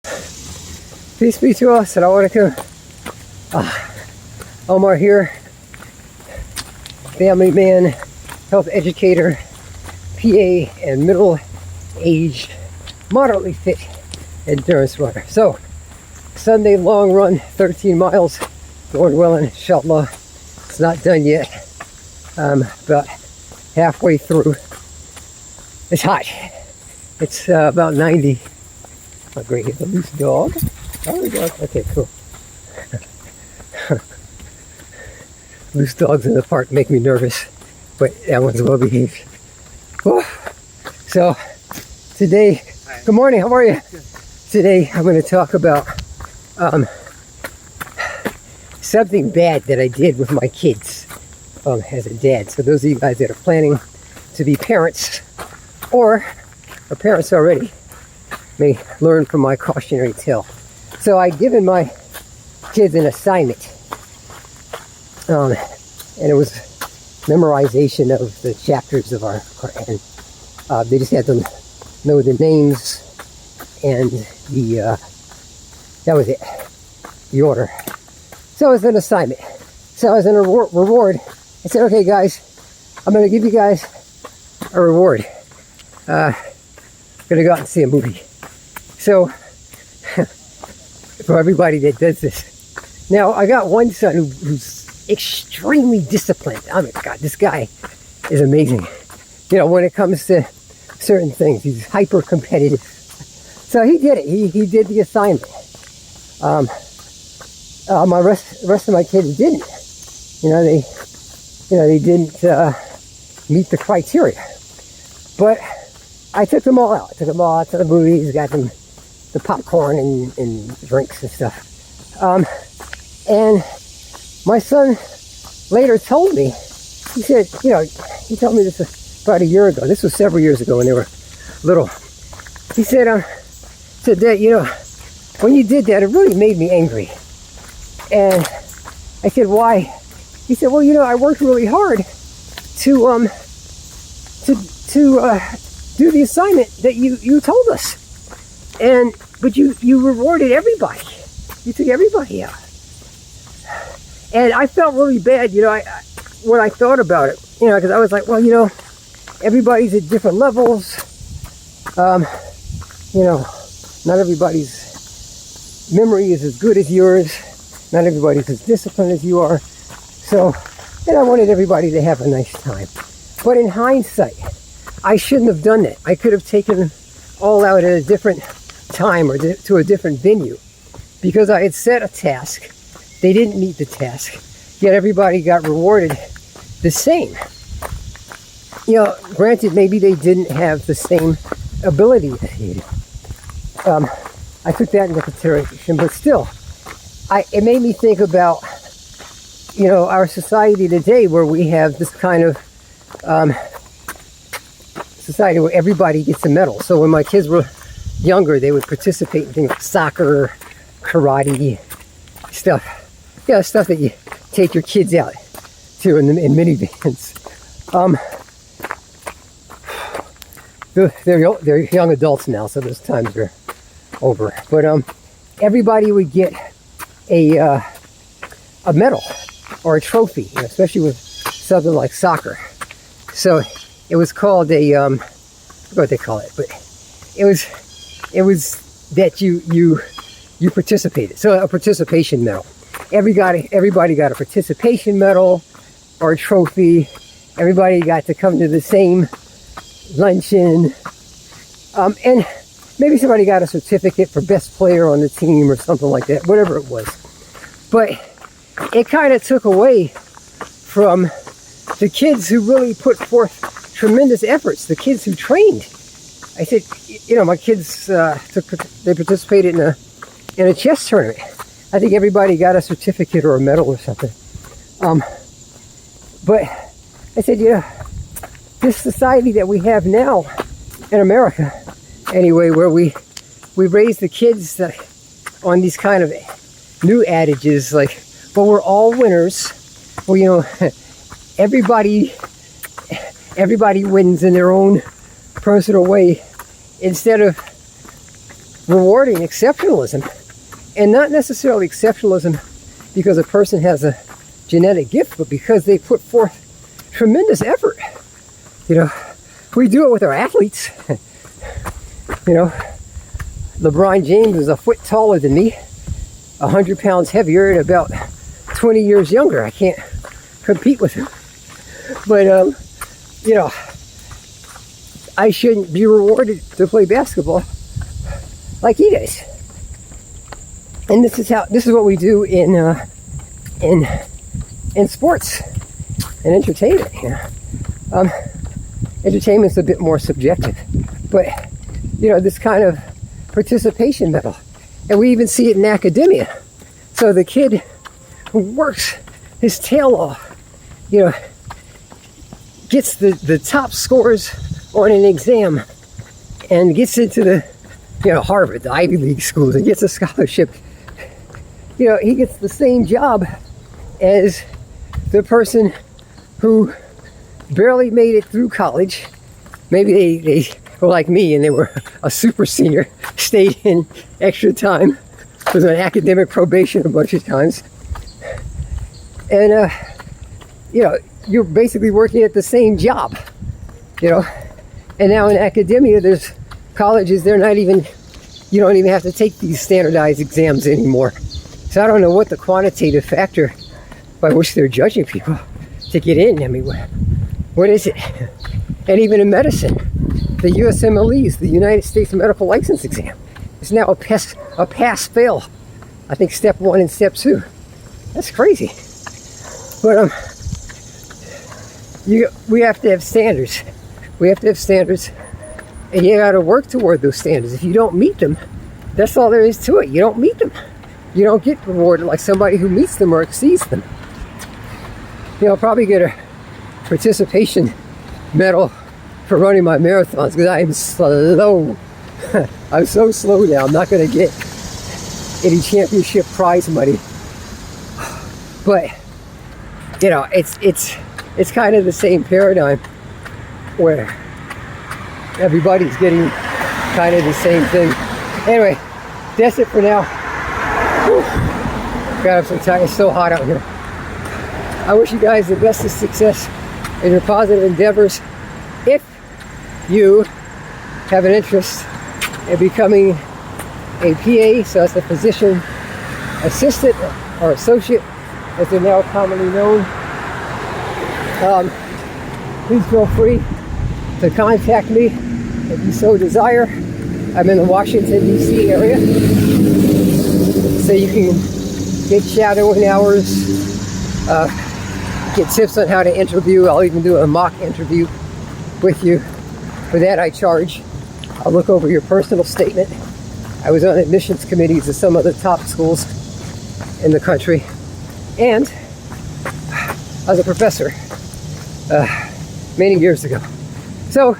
Peace be to us. Assalamu alaikum. Omar here, family man, health educator, PA, and middle-aged, moderately fit endurance runner. So, Sunday long run, 13 miles, going well, inshallah. It's not done yet. About halfway through. It's hot. It's about 90. Oh, great, here's a loose dog. Oh, dog. Okay, cool. Loose dogs in the park make me nervous, but that one's well behaved. Whew. So, today, good morning, how are you? Today, I'm going to talk about something bad that I did with my kids as a dad. So those of you guys that are planning to be parents, or are parents already, may learn from my cautionary tale. So I'd given my kids an assignment, and it was memorization of the chapters of our Quran. They just had to know the names and that was it, the order. So it was an assignment. So as a reward, I said, okay guys, I'm going to give you guys a reward. Going to go out and see a movie. So, for everybody that does this. Now, I got one son who's extremely disciplined. Oh my God, this guy is amazing. You know, when it comes to certain things, he's hyper competitive. So he did it. He did the assignment. My rest of my kids didn't. They didn't meet the criteria. But I took them all out. I took them all out to the movies, got them the popcorn and drinks and stuff. And my son later told me, he said, he told me this about a year ago. This was several years ago when they were little. He said, Dad, when you did that, it really made me angry. And I said, why? He said, well, I worked really hard to do the assignment that you told us. But you rewarded everybody. You took everybody out. And I felt really bad, when I thought about it, because I was like, well, everybody's at different levels. Not everybody's memory is as good as yours. Not everybody's as disciplined as you are. So, and I wanted everybody to have a nice time. But in hindsight, I shouldn't have done that. I could have taken them all out at a different time or to a different venue, because I had set a task. They didn't meet the task, yet everybody got rewarded the same. Granted, maybe they didn't have the same ability that he did. I took that into consideration, but still, it made me think about, our society today, where we have this kind of society where everybody gets a medal. So when my kids were younger, they would participate in things like soccer, karate, stuff. Stuff that you take your kids out to in minivans. They're young adults now, so those times are over. But everybody would get a medal or a trophy, especially with something like soccer. So it was called I forgot what they call it, but it was that you participated. So a participation medal. Everybody got a participation medal or a trophy. Everybody got to come to the same luncheon. And maybe somebody got a certificate for best player on the team or something like that, whatever it was. But it kind of took away from the kids who really put forth tremendous efforts, the kids who trained. I said, my kids, they participated in a chess tournament. I think everybody got a certificate or a medal or something. But I said, this society that we have now in America, anyway, where we raise the kids on these kind of new adages like, well, we're all winners. Well, everybody wins in their own personal way, instead of rewarding exceptionalism, and not necessarily exceptionalism because a person has a genetic gift, but because they put forth tremendous effort. You know, we do it with our athletes. You know, LeBron James is a foot taller than me, 100 pounds heavier, and about 20 years younger. I can't compete with him. But, you know, I shouldn't be rewarded to play basketball like he does. And this is what we do in sports and entertainment. You know? Entertainment's a bit more subjective, but you know, this kind of participation medal, and we even see it in academia. So the kid who works his tail off, you know, gets the top scores on an exam and gets into the, you know, Harvard, the Ivy League schools, and gets a scholarship. You know, he gets the same job as the person who barely made it through college. Maybe they were like me and they were a super senior, stayed in extra time, was on academic probation a bunch of times. And, you know, you're basically working at the same job, you know. And now in academia, there's colleges, they're not even, you don't even have to take these standardized exams anymore. So I don't know what the quantitative factor by which they're judging people to get in. I mean, what is it? And even in medicine, the USMLEs, the United States Medical License Exam, is now a pass-fail. I think step 1 and step 2. That's crazy. But we have to have standards. We have to have standards, and you got to work toward those standards. If you don't meet them, that's all there is to it. You don't meet them. You don't get rewarded like somebody who meets them or exceeds them. You know, I'll probably get a participation medal for running my marathons because I'm slow. I'm so slow now. I'm not going to get any championship prize money. But you know, it's kind of the same paradigm where everybody's getting kind of the same thing. Anyway, that's it for now. Whew. God, I'm so tired. It's so hot out here. I wish you guys the best of success in your positive endeavors. If you have an interest in becoming a PA, so that's a physician assistant or associate, as they're now commonly known, please feel free to contact me if you so desire. I'm in the Washington, D.C. area, so you can get shadowing hours, get tips on how to interview. I'll even do a mock interview with you. For that, I charge. I'll look over your personal statement. I was on admissions committees of some of the top schools in the country, and I was a professor many years ago. So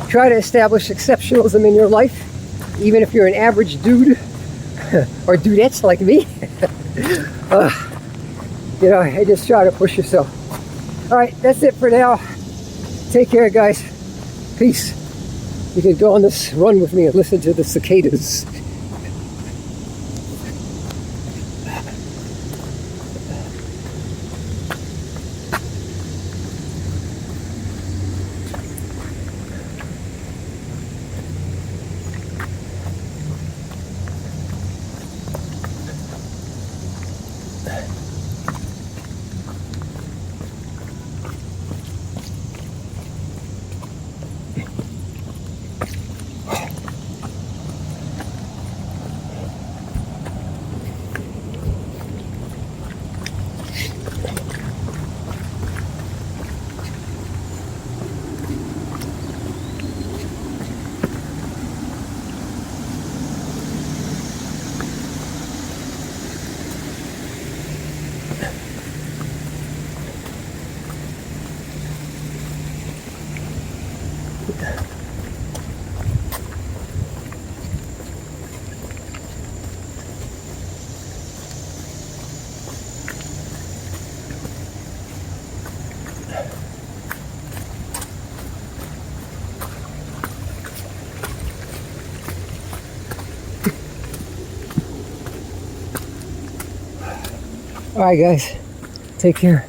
try to establish exceptionalism in your life, even if you're an average dude or dudettes like me. You know, I just try to push yourself. All right, that's it for now. Take care, guys. Peace. You can go on this run with me and listen to the cicadas. All right, guys. Take care.